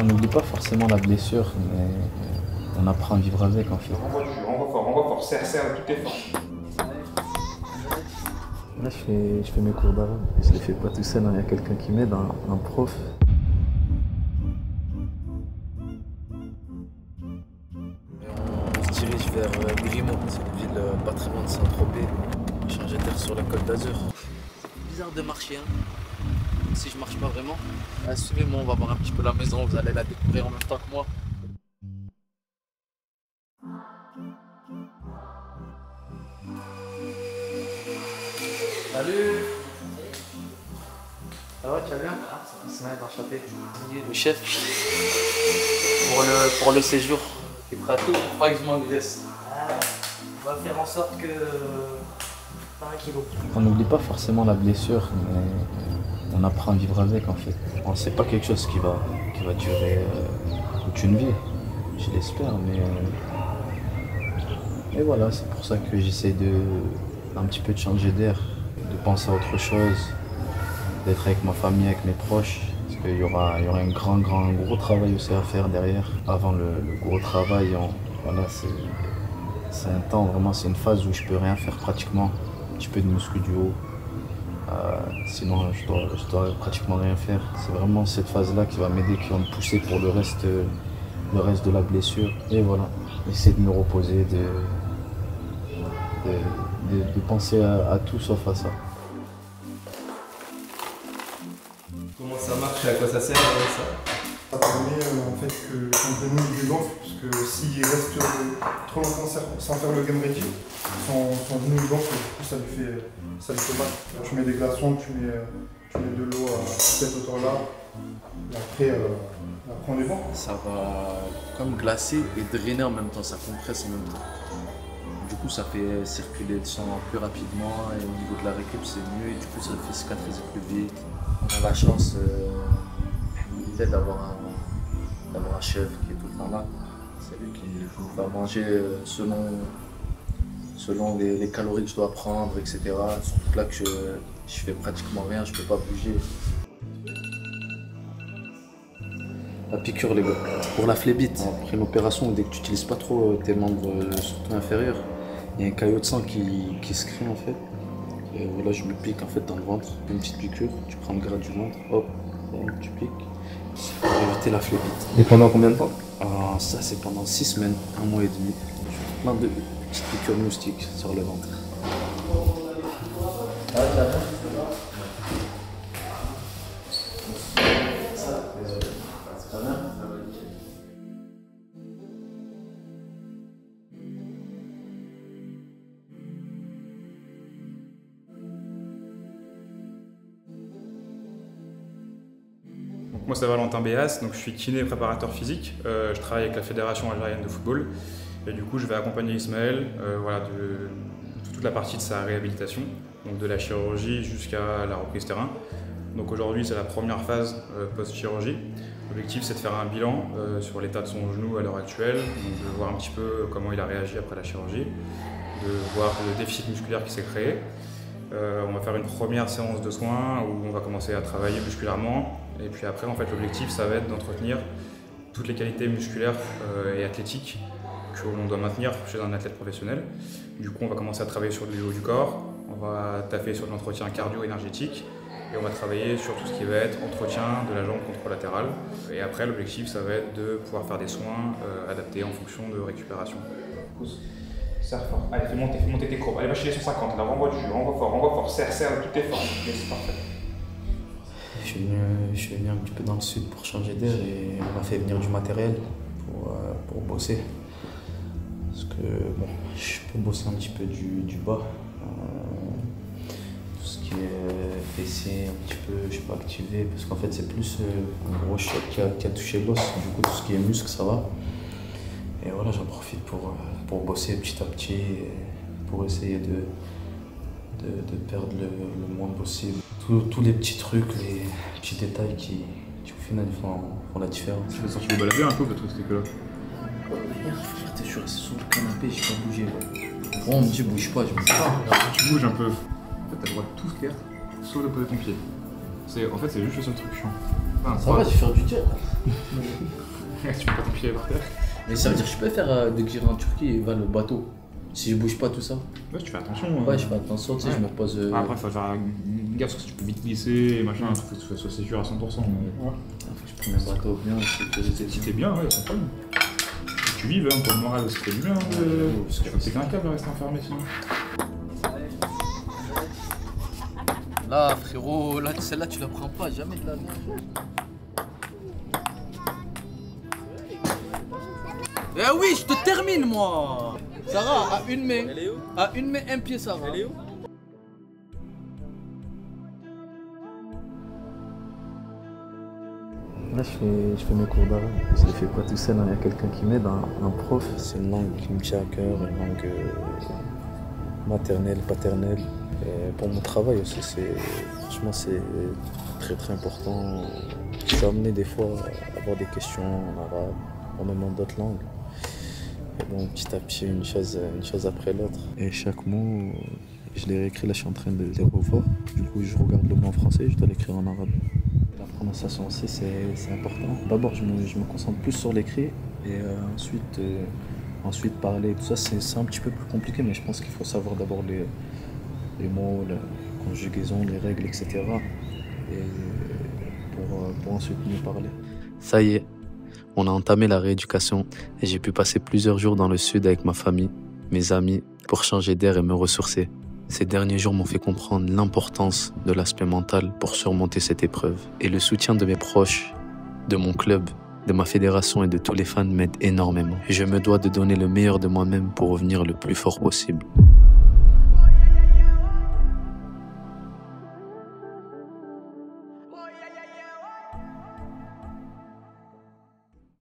On n'oublie pas forcément la blessure, mais on apprend à vivre avec en fait. Renvoie fort, serre de toutes tes forces. Là, je fais mes cours d'arabe. Je les fais pas tout seul, hein. Il y a quelqu'un qui m'aide, un prof. On se dirige vers Grimaud, c'est une ville pas très loin de Saint-Tropez. On va changer d'air sur la Côte d'Azur. Bizarre de marcher, hein. Si je marche pas vraiment. Suivez-moi, on va voir un petit peu la maison, vous allez la découvrir en même temps que moi. Salut! Ça va, tu vas bien? Ça va, enchanté. Le chef, pour le séjour, il est prêt à tout pour pas que je m'engraisse. On va faire en sorte que... par 1 kilo. On n'oublie pas forcément la blessure, mais on apprend à vivre avec en fait. Bon, c'est pas quelque chose qui va durer toute une vie, je l'espère, mais voilà, c'est pour ça que j'essaie un petit peu de changer d'air, de penser à autre chose, d'être avec ma famille, avec mes proches, parce qu'il y aura un gros travail aussi à faire derrière. Avant le gros travail, voilà, c'est un temps, vraiment, c'est une phase où je peux rien faire pratiquement, un petit peu de muscu du haut, sinon je dois pratiquement rien faire. C'est vraiment cette phase-là qui va m'aider, qui va me pousser pour le reste de la blessure. Et voilà, essayer de me reposer, de penser à tout sauf à ça. Comment ça marche et à quoi ça sert ça? Ça permet en fait que l'entraînement du ventre, parce que s'il reste trop longtemps sans faire le game ready, son genou du ventre, du coup ça lui fait mal. Tu mets des glaçons, tu mets de l'eau à cette hauteur-là, et après on prend des vents. Ça va comme glacer et drainer en même temps, ça compresse en même temps. Du coup, ça fait circuler le sang plus rapidement et au niveau de la récup, c'est mieux et du coup, ça fait cicatriser plus vite. On a la chance d'avoir un chef qui est tout le temps là. C'est lui qui nous va manger selon les calories que je dois prendre, etc. Surtout là que je fais pratiquement rien, je peux pas bouger. La piqûre, les gars, pour la phlébite, après une opération, dès que tu n'utilises pas trop tes membres, surtout inférieurs, il y a un caillot de sang qui se crée en fait. Et voilà, je me pique en fait dans le ventre, une petite piqûre, tu prends le gras du ventre, hop, tu piques. C'est pour éviter la phlébite. Et pendant combien de temps? Ça c'est pendant 6 semaines, 1 mois et demi. Je fais plein de petites piqûres moustiques sur le ventre. Moi c'est Valentin Béas, donc je suis kiné et préparateur physique. Je travaille avec la Fédération algérienne de football et du coup je vais accompagner Ismaël voilà, de toute la partie de sa réhabilitation, donc de la chirurgie jusqu'à la reprise terrain. Donc aujourd'hui c'est la première phase post-chirurgie. L'objectif c'est de faire un bilan sur l'état de son genou à l'heure actuelle, donc de voir un petit peu comment il a réagi après la chirurgie, de voir le déficit musculaire qui s'est créé. On va faire une première séance de soins où on va commencer à travailler musculairement et puis après en fait l'objectif ça va être d'entretenir toutes les qualités musculaires et athlétiques que l'on doit maintenir chez un athlète professionnel. Du coup on va commencer à travailler sur le haut du corps, on va taffer sur l'entretien cardio-énergétique et on va travailler sur tout ce qui va être entretien de la jambe contralatérale. Et après l'objectif ça va être de pouvoir faire des soins adaptés en fonction de récupération. Serre fort. Allez, fais monter tes courbes. Allez, va chez les 150. Là, renvoie du jus, renvoie fort. Serre de toutes tes forces. C'est parfait. Je suis venu un petit peu dans le sud pour changer d'air et on m'a fait venir du matériel pour bosser. Parce que bon, je peux bosser un petit peu du bas. Tout ce qui est fessier, un petit peu, je peux activer. Parce qu'en fait, c'est plus un gros choc qui a touché l'os. Du coup, tout ce qui est muscle, ça va. Et voilà, j'en profite pour bosser petit à petit, pour essayer de perdre le moins possible. Tous les petits trucs, les petits détails qui au final font la différence. Tu vas sortir de balader un peu, votre truc là. Je suis resté sur le canapé, j'ai pas bougé. On me dit bouge pas, je bouge pas. Tu bouges un peu. En fait, t'as le droit de tout faire, sauf de poser ton pied. En fait, c'est juste le seul truc chiant. Enfin, Ça va, tu fais du tir. tu peux pas t'empiler par terre. Mais ça veut dire que je peux faire dès que j'irai en Turquie et va le bateau. Si je bouge pas tout ça. Ouais, tu fais attention. Ouais, je fais attention, tu sais, Ouais. je me repose. Après, faut faire gaffe parce que tu peux vite glisser et machin. Faut que tu sois sécure à 100%. Mais... Faut que je prenne un bateau bien, sécurité. Si t'es bien, ouais, sans problème. Si tu vives, pour le moral aussi, t'es bien. Parce que c'est qu'un câble à rester enfermé sinon. Là, frérot, là, celle-là, tu la prends pas, jamais de la vie. Eh oui, je te termine, moi. Sarah, à une main. Elle est où? À une main, un pied, Sarah. Elle est où? Là, je fais mes cours d'arabe. Je les fais pas tout seul, hein. Il y a quelqu'un qui m'aide, un prof. C'est une langue qui me tient à cœur, une langue maternelle, paternelle. Et pour mon travail aussi, franchement, c'est très très important. Je suis amené des fois à avoir des questions en arabe, ou même en d'autres langues. Et bon, petit à petit, une chose après l'autre. Et chaque mot, je l'ai réécrit, là je suis en train de les revoir. Du coup, je regarde le mot en français, je dois l'écrire en arabe. La prononciation aussi, c'est important. D'abord, je me concentre plus sur l'écrit et ensuite parler. Tout ça, c'est un petit peu plus compliqué, mais je pense qu'il faut savoir d'abord les mots, la conjugaison, les règles, etc. Et pour ensuite mieux parler. Ça y est, on a entamé la rééducation et j'ai pu passer plusieurs jours dans le sud avec ma famille, mes amis, pour changer d'air et me ressourcer. Ces derniers jours m'ont fait comprendre l'importance de l'aspect mental pour surmonter cette épreuve. Et le soutien de mes proches, de mon club, de ma fédération et de tous les fans m'aide énormément. Je me dois de donner le meilleur de moi-même pour revenir le plus fort possible.